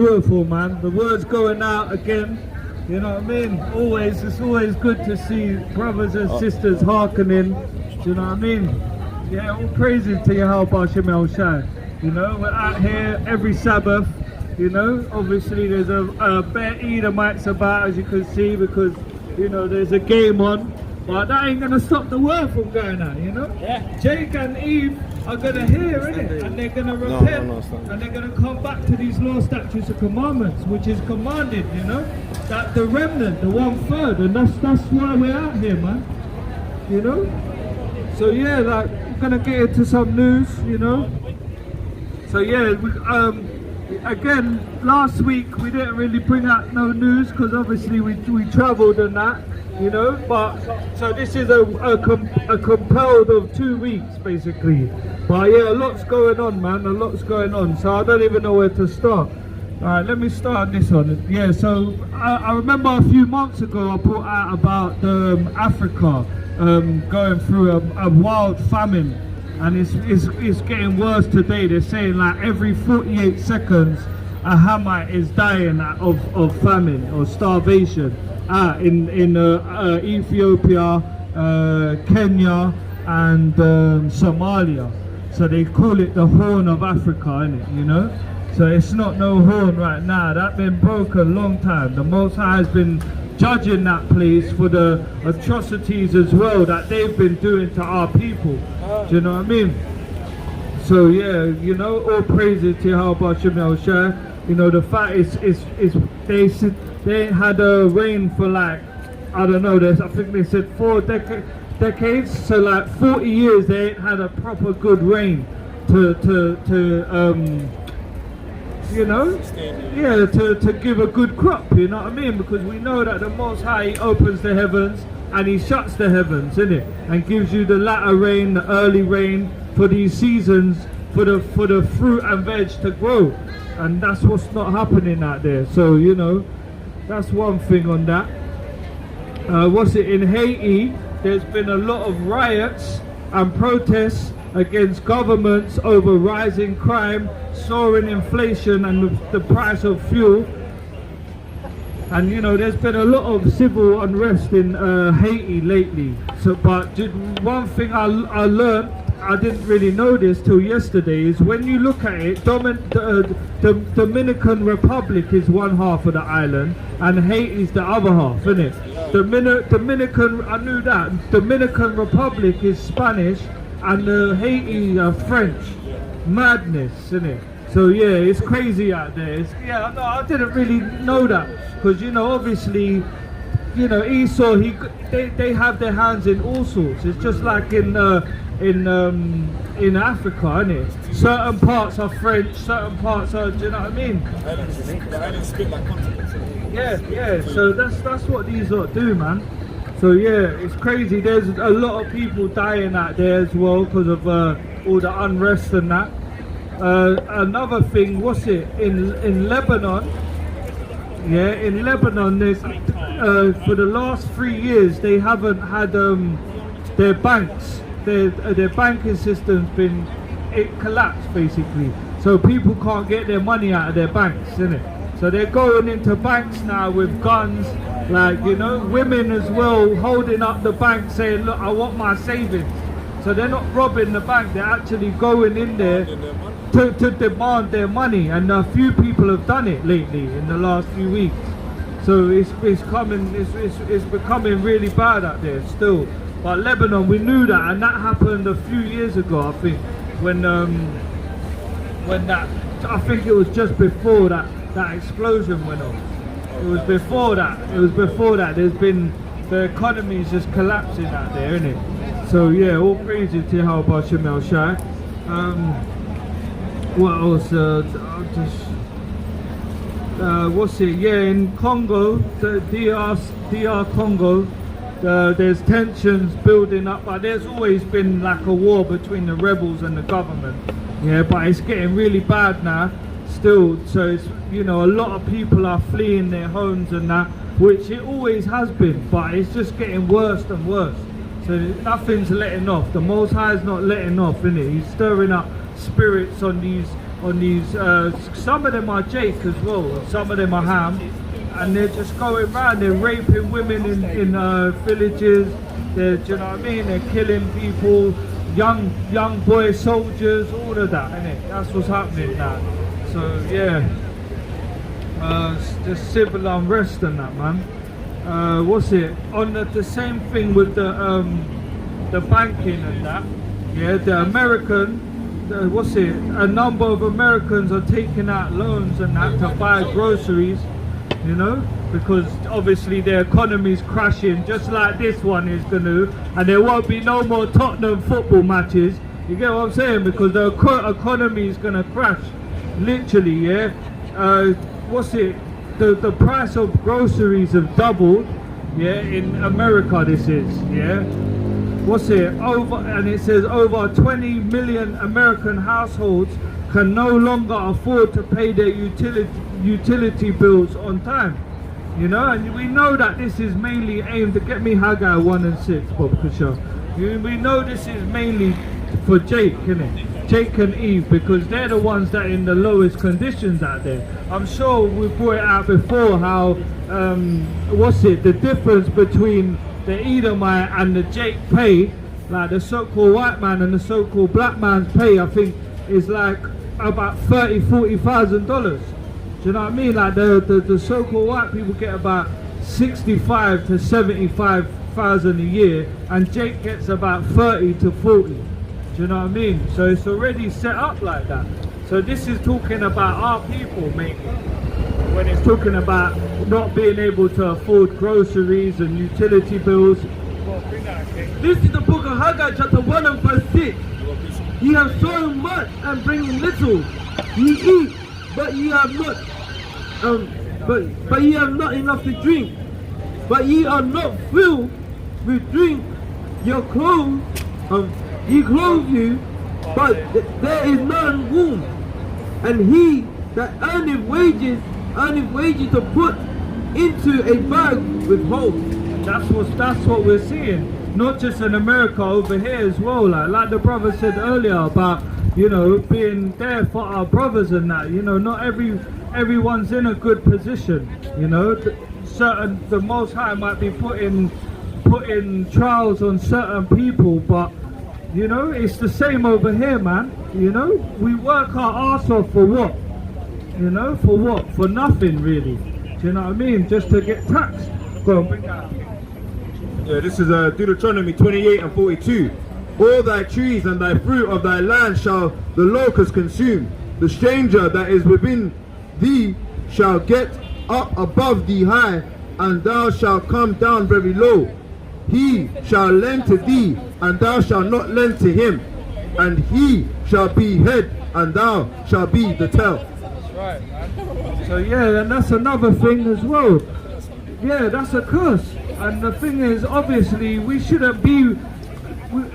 beautiful, man. The word's going out again. You know what I mean? It's always good to see brothers and sisters hearkening. Do you know what I mean? Yeah, all praises to Yahweh Hashem El Shai. You know, we're out here every Sabbath. You know, obviously there's a bare Edomites about, as you can see, because, you know, there's a game on. But that ain't going to stop the word from going out, you know? Yeah. Jake and Eve are going to hear, innit? And they're going to repent. And they're going to come back to these law, statutes and commandments, which is commanded, you know? That the remnant, the 1/3. And that's why we're out here, man. You know? So yeah, like, we're going to get into some news, you know? So yeah, again, last week we didn't really bring out no news because obviously we travelled and that, you know, but so this is a compelled of 2 weeks basically. But yeah, a lot's going on, man, a lot's going on, so I don't even know where to start. Alright, let me start this one. Yeah, so I remember a few months ago I put out about Africa going through a wild famine. And it's getting worse today. They're saying like every 48 seconds a Hamite is dying of famine or starvation in Ethiopia, Kenya and Somalia. So they call it the Horn of Africa, innit, you know? So it's not no horn right now. That's been broken a long time. The Most High has been judging that place for the atrocities as well that they've been doing to our people. Do you know what I mean? So yeah, you know, all praises to Yahweh Hashem El Shai. You know, the fact is they ain't had a rain for like, I don't know, I think they said 4 decades. So like 40 years they ain't had a proper good rain to you know, yeah, to give a good crop, you know what I mean? Because we know that the Most High, He opens the heavens and He shuts the heavens, innit? And gives you the latter rain, the early rain for these seasons, for the fruit and veg to grow. And that's what's not happening out there. So, you know, that's one thing on that. In Haiti, there's been a lot of riots and protests against governments over rising crime, soaring inflation and the price of fuel. And you know, there's been a lot of civil unrest in Haiti lately. So, but one thing I learned, I didn't really know this till yesterday, is when you look at it, the Dominican Republic is one half of the island and Haiti is the other half, isn't it? Dominican, I knew that. Dominican Republic is Spanish and Haiti are French. Madness, isn't it? So yeah, it's crazy out there. Yeah, no, I didn't really know that because, you know, obviously, you know, Esau, they have their hands in all sorts. It's just like in Africa, isn't it? Certain parts are French, certain parts are, do you know what I mean? Yeah. So that's what these lot do, man. So yeah, it's crazy. There's a lot of people dying out there as well because of all the unrest and that. Another thing, in Lebanon? Yeah, in Lebanon, there's for the last 3 years they haven't had their banks, their banking system's it collapsed basically. So people can't get their money out of their banks, innit? So they're going into banks now with guns, like, you know, women as well holding up the bank saying, look, I want my savings. So they're not robbing the bank, they're actually going in there to demand their money. And a few people have done it lately in the last few weeks. So it's becoming really bad out there still. But Lebanon, we knew that, and that happened a few years ago, I think, when that, I think it was just before that explosion went off. It was before that. There's been, the economy is just collapsing out there, isn't it? So yeah, all praises to Yahweh Hashem El Shai. What else? Yeah, in Congo, the DR Congo, there's tensions building up, but there's always been like a war between the rebels and the government. Yeah, but it's getting really bad now still. So it's, you know, a lot of people are fleeing their homes and that, which it always has been, but it's just getting worse and worse. So nothing's letting off. The Most High is not letting off, innit? He's stirring up spirits on these on these. Some of them are Jake as well, and some of them are Ham, and they're just going around. They're raping women in villages. They're, do you know what I mean? They're killing people, young boy soldiers, all of that, innit? That's what's happening now. So yeah, it's just civil unrest and that, man. What's it? On the same thing with the banking and that. Yeah, the American, what's it? A number of Americans are taking out loans and that to buy groceries, you know, because obviously their economy's crashing, just like this one is going to, and there won't be no more Tottenham football matches. You get what I'm saying? Because the economy is going to crash, literally. Yeah. What's it? The price of groceries have doubled. Yeah, in America this is. Yeah. What's it? And it says over 20 million American households can no longer afford to pay their utility bills on time. You know, and we know that this is mainly aimed to get me Haggai 1 and 6, Bob Kasha. We know this is mainly for Jake, innit? Jake and Eve, because they're the ones that are in the lowest conditions out there. I'm sure we brought it out before how, what's it, the difference between the Edomite and the Jake pay, like the so-called white man and the so-called black man's pay, I think is like about $40,000. Do you know what I mean? Like the so-called white people get about 65 to 75,000 a year, and Jake gets about 30 to 40. Do you know what I mean? So it's already set up like that. So this is talking about our people mainly. When it's talking about not being able to afford groceries and utility bills. This is the book of Haggai, chapter 1 and verse 6. Ye have sown much and bringing little. Ye eat, but ye have not, but ye have not enough to drink. But ye are not filled with drink. Your clothes, ye clothe you, but there is none warm. And he that earneth wages to put into a bag with holes. That's what we're seeing. Not just in America, over here as well. Like the brother said earlier about, you know, being there for our brothers and that. You know, not everyone's in a good position. You know, the Most High might be putting trials on certain people, but you know, it's the same over here, man. You know, we work our arse off for what? You know, for what? For nothing, really. Do you know what I mean? Just to get taxed. Go on, bring that. Yeah, this is Deuteronomy 28 and 42. All thy trees and thy fruit of thy land shall the locust consume. The stranger that is within thee shall get up above thee high, and thou shalt come down very low. He shall lend to thee, and thou shalt not lend to him. And he shall be head, and thou shalt be the tail. That's right, man. So yeah, and that's another thing as well. Yeah, that's a curse. And the thing is, obviously, we shouldn't be,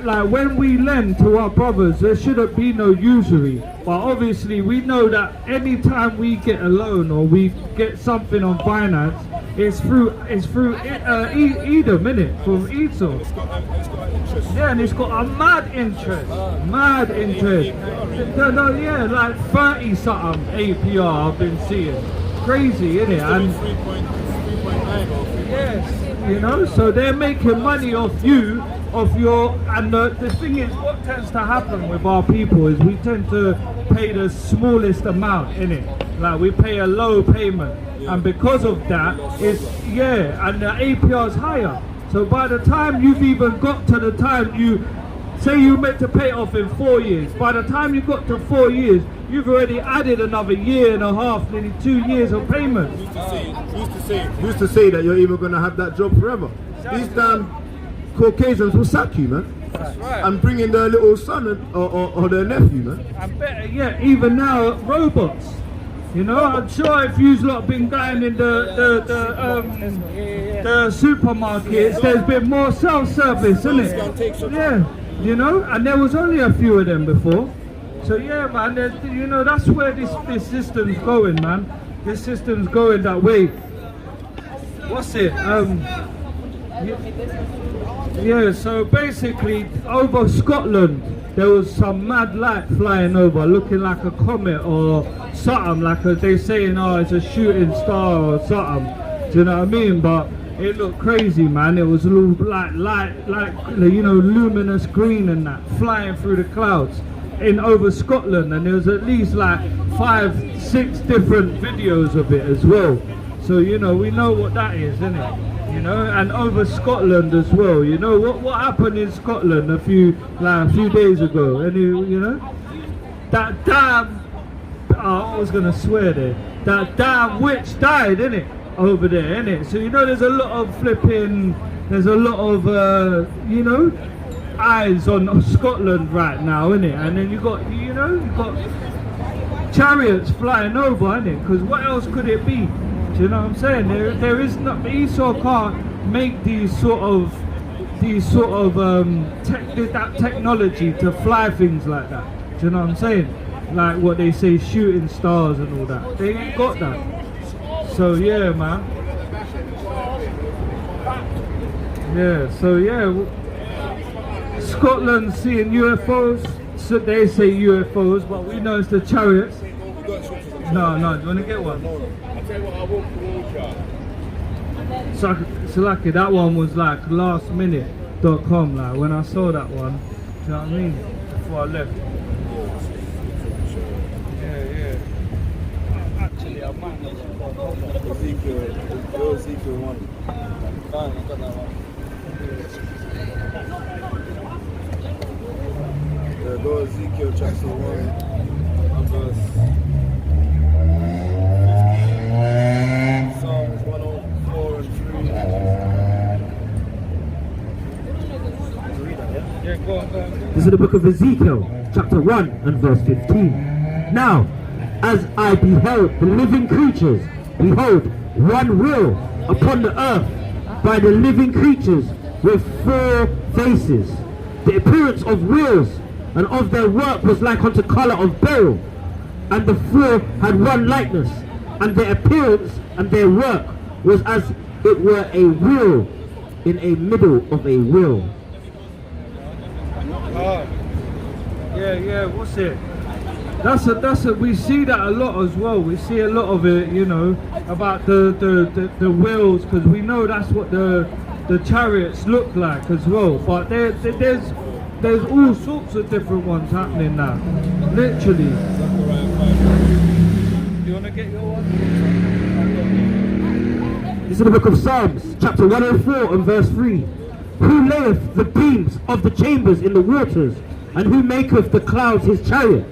like, when we lend to our brothers, there shouldn't be no usury. But obviously, we know that anytime we get a loan or we get something on finance, it's through Edom, innit? From Esau. Yeah, and it's got a mad interest. Mad interest. No, yeah, like 30 something APR I've been seeing. Crazy, innit? And yes. You know, so they're making money off you, and the thing is, what tends to happen with our people is we tend to pay the smallest amount, innit? Like, we pay a low payment, and because of that, and the APR is higher. So by the time you've even got to the time you meant to pay it off in 4 years, by the time you got to 4 years, you've already added another year and a half, nearly 2 years of payment. Who's to say that you're even going to have that job forever? Exactly. These damn Caucasians will sack you, man. That's right. And bring in their little son or their nephew, man. And better yet, even now, robots. You know, I'm sure if you've lot been going in the supermarkets, there's been more self-service, isn't it? Yeah, you know, and there was only a few of them before. So yeah, man, you know, that's where this system's going, man. This system's going that way. What's it? Yeah, so basically over Scotland, there was some mad light flying over, looking like a comet or something, like they saying, oh, it's a shooting star or something. Do you know what I mean? But it looked crazy, man. It was a little like you know, luminous green and that flying through the clouds in over Scotland, and there was at least like 5-6 different videos of it as well. So you know, we know what that is, isn't it? You know, and over Scotland as well. You know what happened in Scotland a few days ago. And you know, that damn, I was gonna swear there. That damn witch died, innit? Over there, innit? So you know, there's a lot of you know, eyes on Scotland right now, innit? And then you got chariots flying over, innit? Because what else could it be? Do you know what I'm saying? There is not, Esau can't make these sort of that technology to fly things like that. Do you know what I'm saying? Like what they say, shooting stars and all that. They ain't got that. So yeah, man. Yeah. So yeah. Scotland seeing UFOs. So they say UFOs, but we know it's the chariots. No. Do you want to get one? So lucky that one was like lastminute.com, like when I saw that one, do you know what I mean? Before I left. Yeah. Actually, I might not Ezekiel 1. Fine, I got that one. Go Ezekiel chapter 1 and verse Psalms 104 and 3. Yeah, go on. This is the book of Ezekiel, chapter 1 and verse 15. Now, as I beheld the living creatures, behold, one wheel upon the earth by the living creatures with 4 faces. The appearance of wheels and of their work was like unto colour of beryl, and the 4 had one likeness, and their appearance and their work was as it were a wheel in a middle of a wheel. Yeah, what's it? That's a. We see that a lot as well. We see a lot of it, you know, about the wheels, because we know that's what the chariots look like as well. But there's all sorts of different ones happening now, literally. You wanna get your one? This is the book of Psalms, chapter 104 and verse 3. Who layeth the beams of the chambers in the waters, and who maketh the clouds his chariot?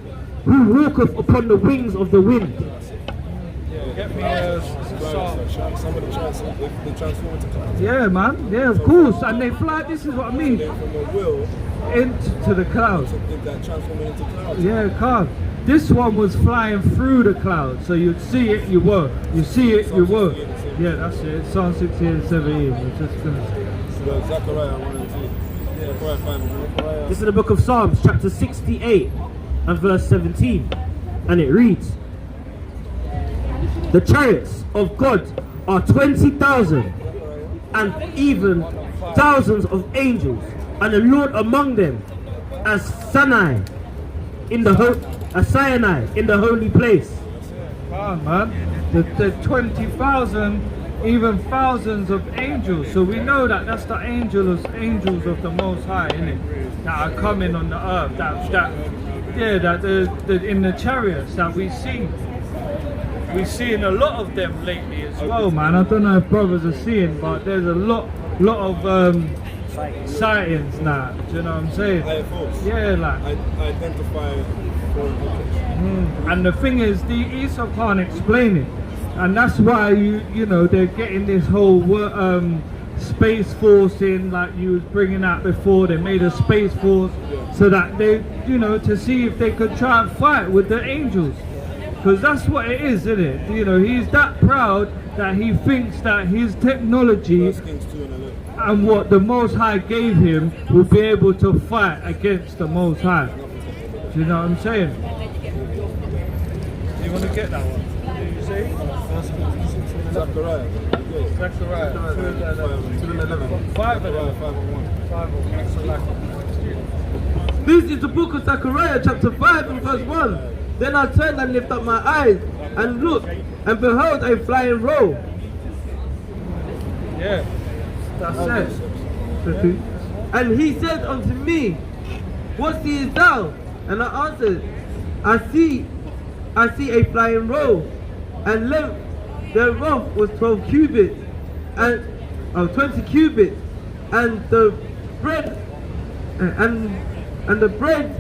Who walketh upon the wings of the wind? Get me Some of the transform into clouds. yeah, man. Yeah, of course. And they fly. This is what I mean. From a wheel Into the clouds. that transforming into clouds. Yeah, calm. This one was flying through the clouds, so you'd see it, you were. You see it, you were. Yeah, that's it. Psalm 16 and 17. We're just gonna say. Zechariah 1 and 2. Zechariah 5 and 1. This is the book of Psalms, chapter 68 and verse 17. And it reads, the chariots of God are 20,000, and even thousands of angels, and the Lord among them as Sinai in the holy place. Calm, man. The 20,000, even thousands of angels. So we know that that's the angels of the Most High, innit? That are coming on the earth. In the chariots that we see. We've seen a lot of them lately as well, man. I don't know if brothers are seeing, but there's a lot of sightings now. Do you know what I'm saying? Yeah, like. Identify foreign objects. And the thing is, the Esau can't explain it, and that's why you know they're getting this whole space force in, like you was bringing out before. They made a space force so that they, you know, to see if they could try and fight with the angels. Because that's what it is, isn't it? You know, he's that proud that he thinks that his technology and what the Most High gave him will be able to fight against the Most High. Do you know what I'm saying? You want to get that one? Did you say? Zechariah. Zechariah. 2 and 11. 5 and 1. 5 and 1. So like, This is the book of Zechariah, chapter 5 and verse 1. Then I turned and lifted up my eyes and looked, and behold a flying roll. Yeah, that's it. And he said unto me, what seest thou? And I answered, I see a flying roll, and length thereof was 12 cubits, and 20 cubits, and the breadth and the breadth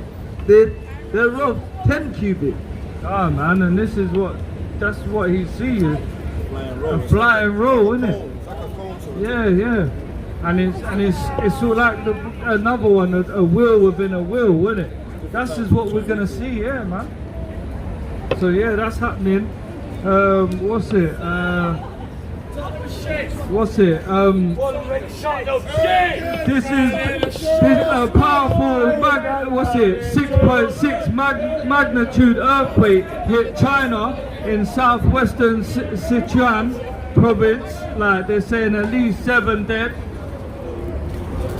thereof 10 cubits. Oh man, and that's what he's seeing. A flying roll, isn't it? Yeah. And it's all like another one, a wheel within a wheel, isn't it? That's just what we're gonna see, yeah, man. So yeah, that's happening. What's it? This is a powerful, 6.6 magnitude earthquake hit China in southwestern Sichuan province. Like they're saying at least 7 dead.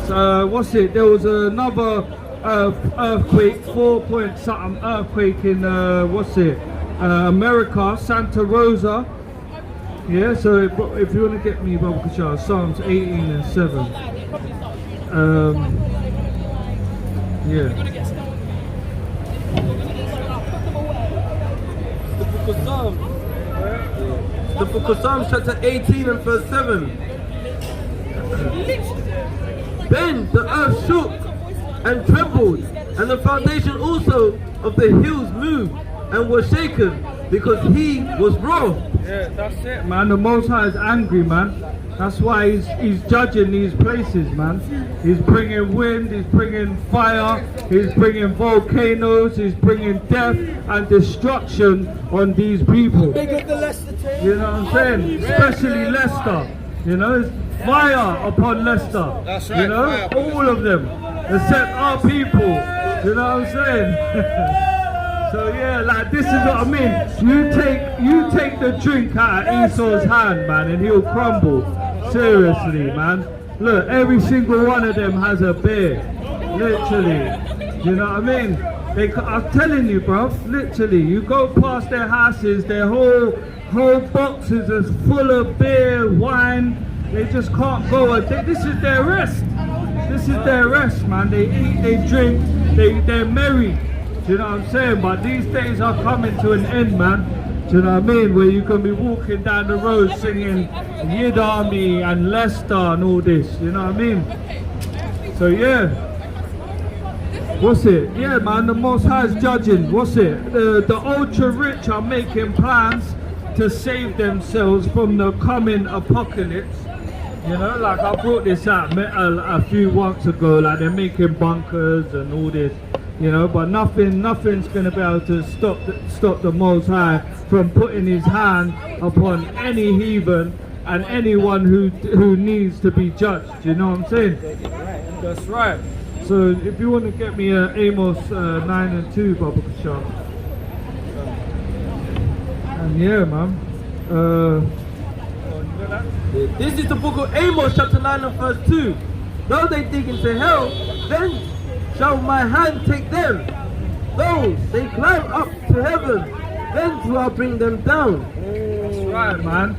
So there was another earthquake, 4-point-something earthquake in America, Santa Rosa. Yeah, so if you want to get me Baba Kashar, Psalms 18 and 7. Yeah. The book of Psalms chapter 18 and verse 7. Then the earth shook and trembled, and the foundation also of the hills moved and was shaken, because he was wroth. Yeah, that's it, man. The Most High is angry, man. That's why he's judging these places, man. He's bringing wind, he's bringing fire, he's bringing volcanoes, he's bringing death and destruction on these people. You know what I'm saying? Especially Leicester. You know, it's fire upon Leicester. That's right. You know, all of them, except our people. You know what I'm saying? So yeah, like this is what I mean. You take the drink out of Esau's hand, man, and he'll crumble. Seriously, man. Look, every single one of them has a beard. Literally. You know what I mean? I'm telling you, bro. Literally, you go past their houses, their whole boxes are full of beer, wine. They just can't go. This is their rest. This is their rest, man. They eat, they drink, they're merry. Do you know what I'm saying? But these days are coming to an end, man. Do you know what I mean? Where you can be walking down the road singing Yid Army and Leicester and all this. You know what I mean? So yeah. What's it? Yeah, man, the Most High is judging. What's it? The ultra rich are making plans to save themselves from the coming apocalypse. You know, like I brought this out a few months ago. Like they're making bunkers and all this. You know, but nothing's going to be able to stop the Most High from putting his hand upon any heathen and anyone who needs to be judged. You know what I'm saying? That's right. So if you want to get me Amos 9 and 2, Baba Kashar. And yeah, man. This is the book of Amos chapter 9 and verse 2. Though they dig into hell, then shall my hand take them. Though they climb up to heaven, then do I bring them down. That's right, man.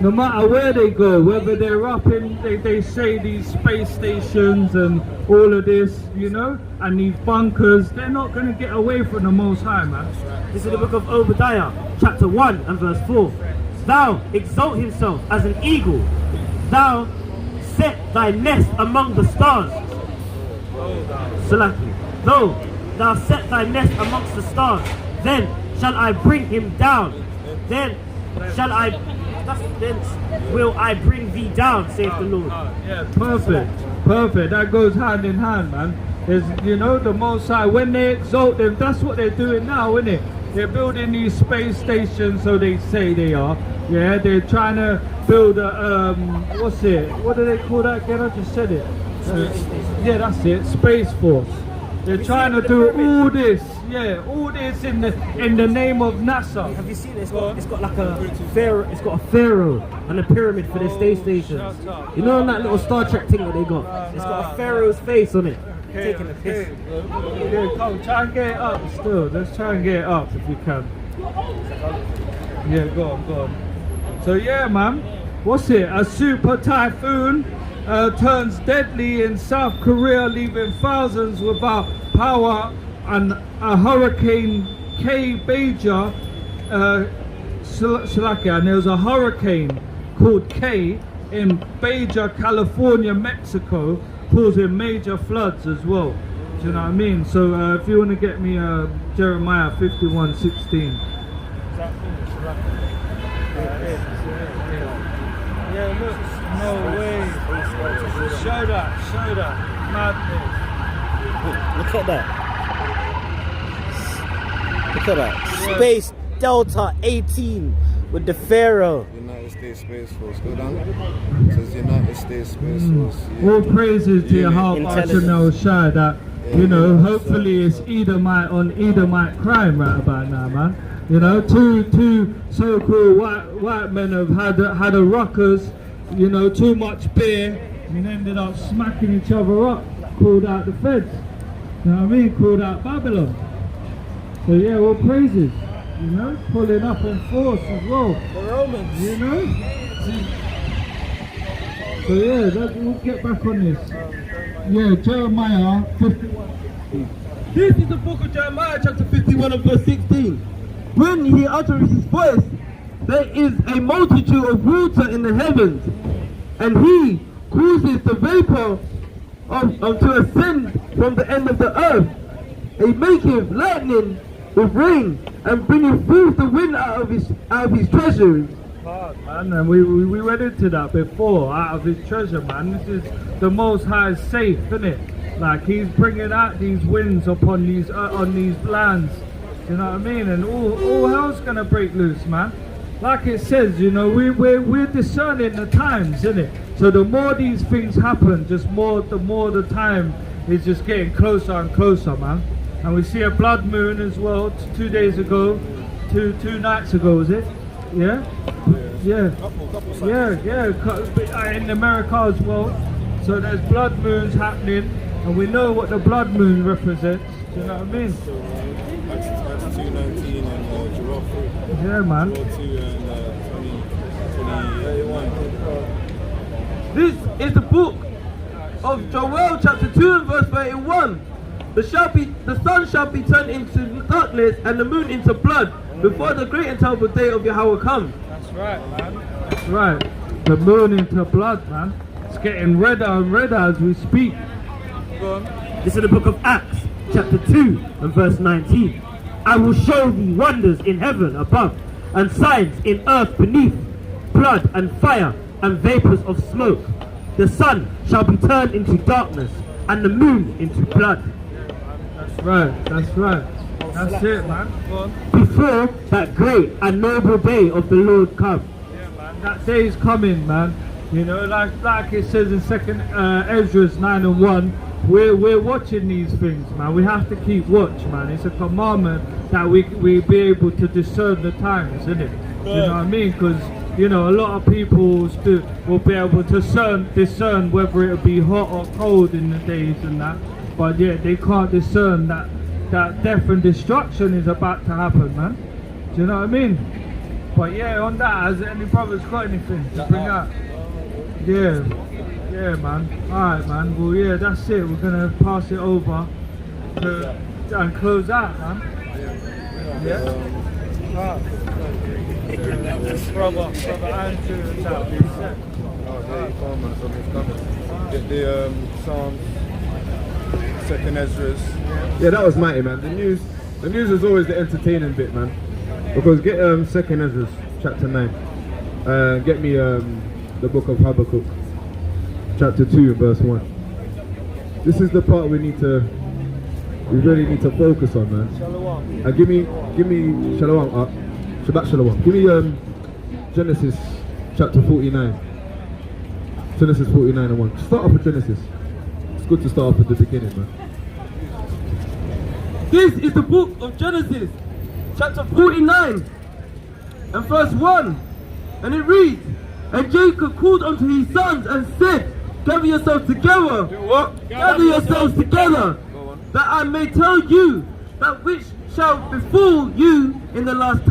No matter where they go, whether they're up in, they say these space stations and all of this, you know, and these bunkers, they're not going to get away from the Most High, man. This is the book of Obadiah, chapter 1 and verse 4. Thou exalt himself as an eagle. Thou set thy nest among the stars. Salaki. Though thou set thy nest amongst the stars, then shall I bring him down. Then will I bring thee down, saith the Lord. Yeah, perfect. That goes hand in hand, man. There's, you know, the Most High, when they exalt them, that's what they're doing now, isn't it? They're building these space stations, so they say they are. Yeah, they're trying to build a, what's it? What do they call that again? I just said it. Yeah, that's it. Space Force. They're trying to do all this, all this in the name of NASA. Have you seen it? It's got like a pharaoh. It's got a pharaoh and a pyramid for their space stations. You know that little Star Trek thing that they got? It's got a pharaoh's face on it. taking a piss. Yeah, come, try and get it up still. Let's try and get it up if you can. Yeah, go on. So yeah, man. What's it? A super typhoon turns deadly in South Korea, leaving thousands without power, and a Hurricane K Beja, and there was a hurricane called K in Beja, California, Mexico, causing major floods as well. Do you know what I mean? So if you want to get me Jeremiah 51:16. Yeah, look, no way. Show that. Madness. Look at that. Look at that. Space Delta 18 with the Pharaoh. United States Space Force. Go down. It says United States Space Force. Yeah. All praises to your heart, Arsenal Shah, that, you know, hopefully it's Edomite on Edomite crime right about now, man. You know, two so-called white men have had a ruckus, you know, too much beer, and ended up smacking each other up, called out the feds. You know what I mean? Called out Babylon. So yeah, all praises. You know, pulling up on force as well. The Romans. You know? So yeah, we'll get back on this. Yeah, Jeremiah 51. This is the book of Jeremiah chapter 51 and verse 16. When he utters his voice, there is a multitude of water in the heavens, and he causes the vapor to ascend from the end of the earth. He maketh lightning with rain, and bringing forth the wind out of his treasury. Man, and we read into that before, out of his treasure, man. This is the Most High's safe, isn't it? Like, he's bringing out these winds upon these on these lands. You know what I mean? And all hell's gonna break loose, man. Like it says, you know, we're discerning the times, isn't it? So the more these things happen, the more the time is just getting closer and closer, man. And we see a blood moon as well 2 days ago, two nights ago, was it? Yeah? Yeah. Yeah. In America as well. So there's blood moons happening, and we know what the blood moon represents. Do you know what I mean? That's 2:19 and Giraffe 3. Yeah, man. 2 and 2021. This is the book of Joel chapter 2 and verse 31. The sun shall be turned into darkness and the moon into blood before the great and terrible day of Yahweh comes. That's right, man. That's right. The moon into blood, man. It's getting redder and redder as we speak. Go on. This is the book of Acts, chapter 2 and verse 19. I will show thee wonders in heaven above, and signs in earth beneath, blood and fire and vapors of smoke. The sun shall be turned into darkness, and the moon into blood. That's right, that's right. That's it, man. Go on. Before that great and noble day of the Lord come. Yeah, man. That day is coming, man. You know, like it says in 2nd Ezra 9:1, we're watching these things, man. We have to keep watch, man. It's a commandment that we be able to discern the times, isn't it? You know what I mean? Because, you know, a lot of people will be able to discern whether it'll be hot or cold in the days and that. But yeah, they can't discern that death and destruction is about to happen, man. Do you know what I mean? But yeah, on that, has any brothers got anything to bring up? Yeah, man. Alright, man. Well, yeah, that's it. We're gonna pass it over and close out, man. Yeah? Brother Andrew and that. Oh, there you go, man. Something's coming. Get the Psalms, 2nd Ezra's. Yeah, that was mighty, man. The news is always the entertaining bit, man. Because get 2nd Ezra's, chapter 9. Get me the book of Habakkuk, chapter 2 and verse 1. This is the part we really need to focus on, man. Shalom. And give me Shalom, Shabbat Shalom. Give me Genesis chapter 49. Genesis 49 and 1. Start off with Genesis. It's good to start off at the beginning, man. This is the book of Genesis, chapter 49 and verse 1. And it reads, And Jacob called unto his sons and said, gather yourselves together. Do what? Gather yourselves together, that I may tell you that which shall befall you in the last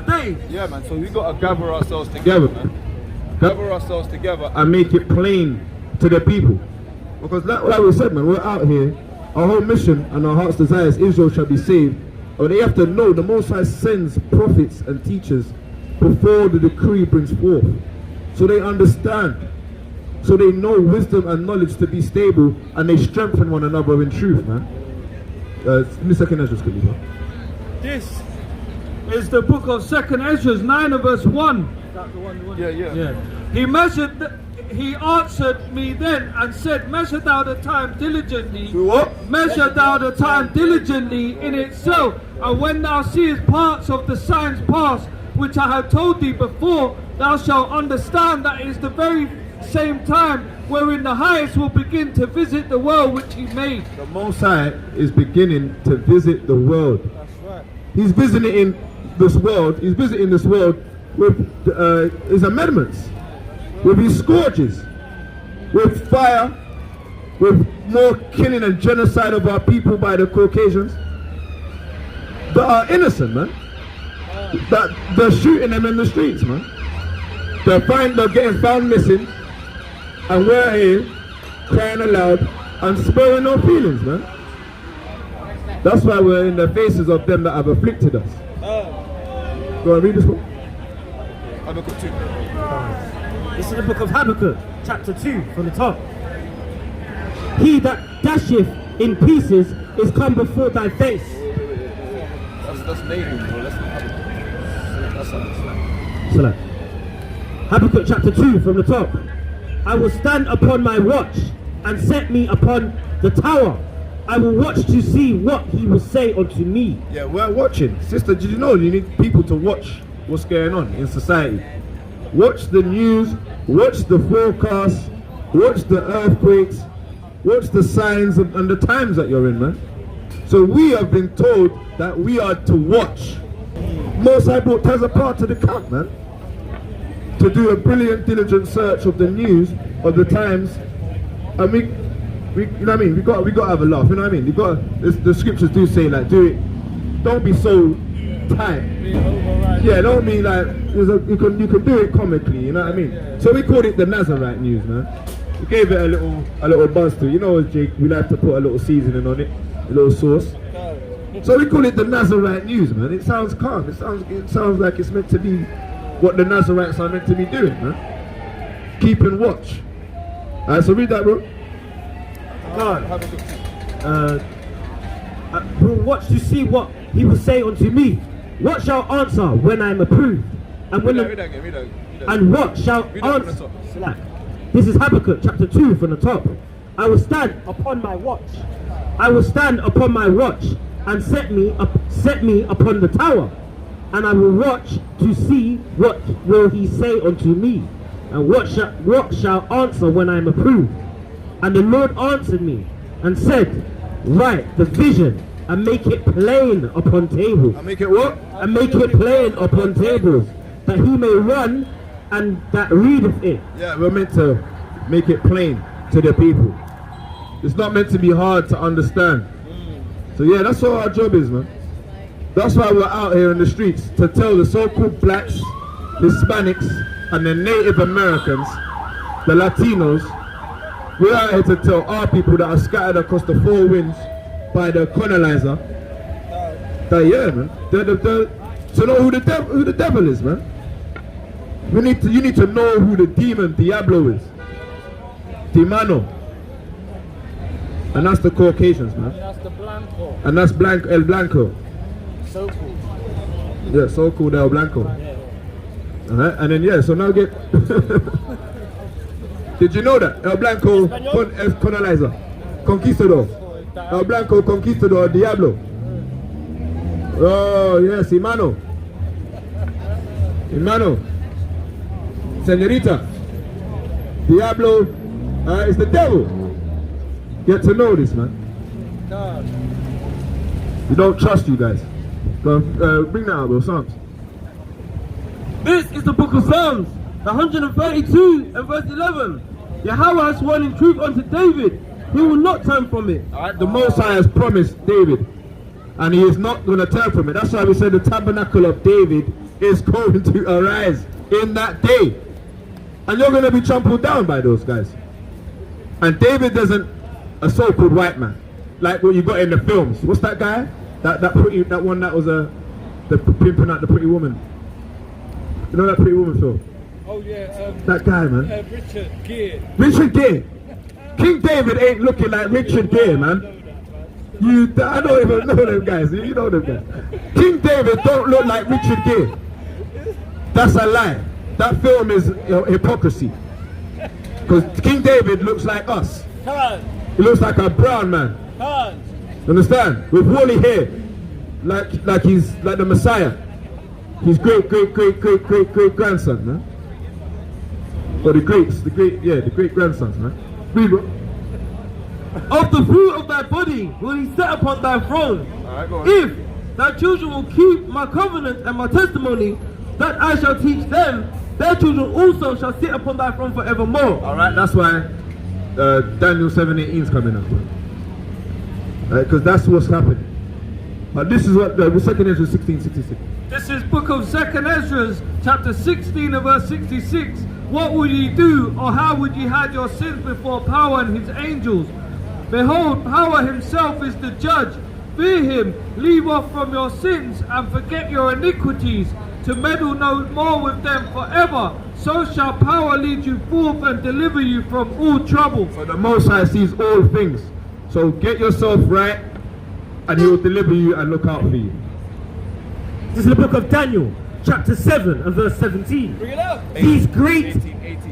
days. Yeah, man. So we gotta gather ourselves together, man. Gather ourselves together and make it plain to the people. Because like we said, man, we're out here. Our whole mission and our heart's desire is Israel shall be saved. But they have to know the Most High sends prophets and teachers before the decree brings forth. So they understand. So they know wisdom and knowledge to be stable, and they strengthen one another in truth, man. In the second Ezra, quickly, bro. This is the book of 2nd Ezra, 9 and verse 1. Yeah. He answered me then and said, measure thou the time diligently. Do what? Measure thou the time diligently in itself. And when thou seest parts of the signs past, which I have told thee before, thou shalt understand that it is the very same time wherein the highest will begin to visit the world which he made. The Most High is beginning to visit the world. That's right. He's visiting this world. He's visiting this world with his amendments, with his scourges, with fire, with more killing and genocide of our people by the Caucasians that are innocent, man. That they're shooting them in the streets, man. They're getting found missing, and we're here crying aloud and sparing no feelings, man. That's why we're in the faces of them that have afflicted us. Go and read this book. Habakkuk 2. This is the book of Habakkuk, chapter 2, from the top. He that dasheth in pieces is come before thy face. That's Nahum, bro. That's not Habakkuk. That's Habakkuk. So Habakkuk chapter 2 from the top. I will stand upon my watch and set me upon the tower. I will watch to see what he will say unto me. Yeah, we're watching. Sister, did you know you need people to watch what's going on in society? Watch the news, watch the forecast, watch the earthquakes, watch the signs and the times that you're in, man. So we have been told that we are to watch. Most High brought us apart to the camp, man, to do a brilliant, diligent search of the news of the times, and we you know what I mean. We got to have a laugh. You know what I mean. The scriptures do say like, don't be so tight. Yeah, don't mean like you can do it comically. You know what I mean. So we called it the Nazarite news, man. We gave it a little buzz to it. You know, Jake, we like to put a little seasoning on it, a little sauce. So we call it the Nazarite news, man. It sounds calm. It sounds like it's meant to be what the Nazarites are meant to be doing, man. Keeping watch. Alright, so read that, bro. God, will watch to see what he will say unto me. What shall answer when I am approved? And when and what shall answer? This is Habakkuk chapter 2 from the top. I will stand upon my watch. I will stand upon my watch and set me upon the tower. And I will watch to see what will he say unto me, and what shall answer when I am approved. And the Lord answered me and said, write the vision and make it plain upon tables. And make it what? And make it plain upon tables, that he may run and that readeth it. Yeah, we're meant to make it plain to the people. It's not meant to be hard to understand. So yeah, that's what our job is, man. That's why we're out here in the streets, to tell the so-called blacks, Hispanics, and the Native Americans, the Latinos. We're out here to tell our people that are scattered across the four winds by the colonizer that, yeah, man, to know who the devil is, man. You need to know who the demon Diablo is. Demano. And that's the Caucasians, man. And that's the Blanco. And that's El Blanco. So-called. Yeah, so-called El Blanco. Yeah. Alright, and then yeah, so now get did you know that? El Blanco colonizer, conquistador. El Blanco conquistador, Diablo. Oh yes, Imano. Señorita. Diablo is the devil. Get to know this, man. We don't trust you guys. So, bring that out, bro. Psalms. This is the book of Psalms, 132 and verse 11. Yahweh has sworn in truth unto David. He will not turn from it. Alright, the Most High has promised David, and he is not going to turn from it. That's why we said the tabernacle of David is going to arise in that day. And you're going to be trampled down by those guys. And David isn't a so-called white man, like what you got in the films. What's that guy? That one that was the pimping out the pretty woman. You know that pretty woman film? Oh yeah. That guy, man. Richard Gere. Richard Gere. King David ain't looking like Richard Gere, man. I don't even know them guys. You know them guys. King David don't look like Richard Gere. That's a lie. That film is hypocrisy. Because King David looks like us. He looks like a brown man. Understand? With woolly hair. Like he's like the Messiah. His great grandson, man. Or the great grandsons, man. Read, bro. Of the fruit of thy body will he set upon thy throne. Alright, go on. If thy children will keep my covenant and my testimony that I shall teach them, their children also shall sit upon thy throne forevermore. Alright, that's why Daniel 7:18 is coming up. Because that's what's happening. But this is what the 2nd Ezra 16:66. This is book of 2nd Ezra, chapter 16 and verse 66. What would ye do, or how would ye hide your sins before power and his angels? Behold, power himself is the judge. Fear him, leave off from your sins, and forget your iniquities, to meddle no more with them forever. So shall power lead you forth and deliver you from all trouble. So the Most High sees all things. So get yourself right, and he will deliver you and look out for you. This is the book of Daniel, chapter 7 and verse 17. Bring it up. These great 18.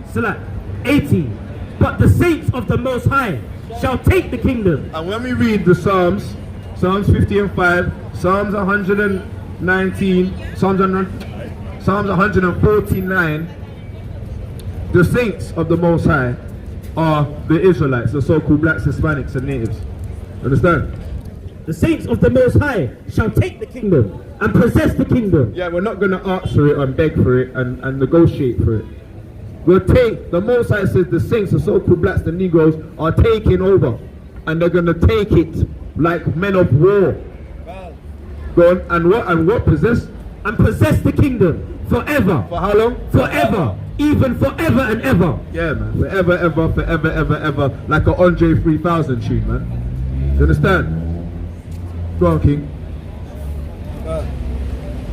18. But the saints of the Most High shall take the kingdom. And when we read the Psalms 50 and 5, Psalms 119, Psalms 149, the saints of the Most High are the Israelites, the so-called blacks, Hispanics, and natives. Understand? The saints of the Most High shall take the kingdom and possess the kingdom. Yeah, we're not going to ask for it and beg for it and negotiate for it. We'll take, the Most High says the saints, the so-called blacks, the Negroes, are taking over. And they're going to take it like men of war. Go on, and what possess? And possess the kingdom forever. For how long? Forever. Even forever and ever. Yeah, man. Forever, ever, forever, ever, ever. Like an Andre 3000 tune, man. You understand? Go on, King.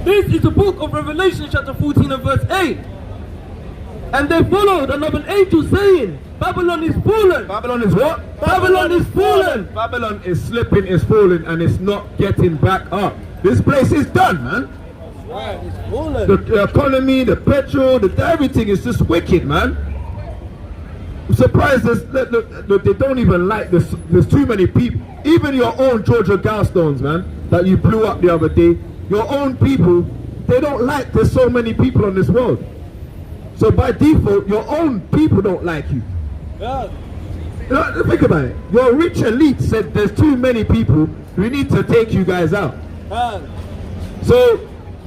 This is the book of Revelation chapter 14 and verse 8. And they followed another angel saying, Babylon is fallen. Babylon is what? Babylon is fallen. Babylon is slipping, is falling, and it's not getting back up. This place is done, man. Right, it's fallen. The economy, the petrol, everything is just wicked, man. I'm surprised they don't even like this. There's too many people. Even your own Georgia Gallstones, man, that you blew up the other day. Your own people, they don't like there's so many people on this world. So by default, your own people don't like you. Yeah. You know, think about it. Your rich elite said there's too many people. We need to take you guys out. So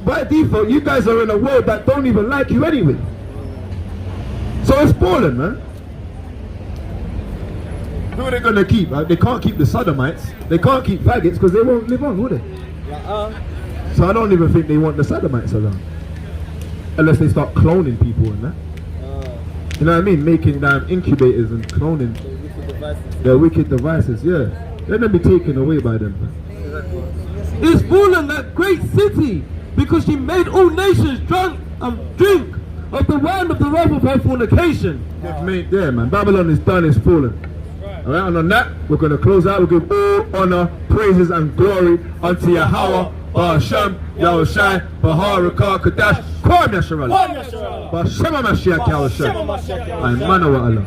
by default, you guys are in a world that don't even like you anyway. So it's fallen, man. Who are they going to keep? They can't keep the sodomites. They can't keep faggots because they won't live on, will they? So I don't even think they want the sodomites around. Unless they start cloning people and that. You know what I mean? Making incubators and cloning their wicked devices, yeah. They're going to be taken away by them. Is fallen, that great city, because she made all nations drink of the wine of the wrath of her fornication. They've made there, man. Babylon is done, it's fallen. Alright, and on that, we're going to close out. We'll give all honor, praises, and glory unto Yahweh, Ba'asham, Yahushai, Baharakah, Kadash, Kwam Yasharallah, Ba'ashema Mashiach Yahushai, and Manawa Allah.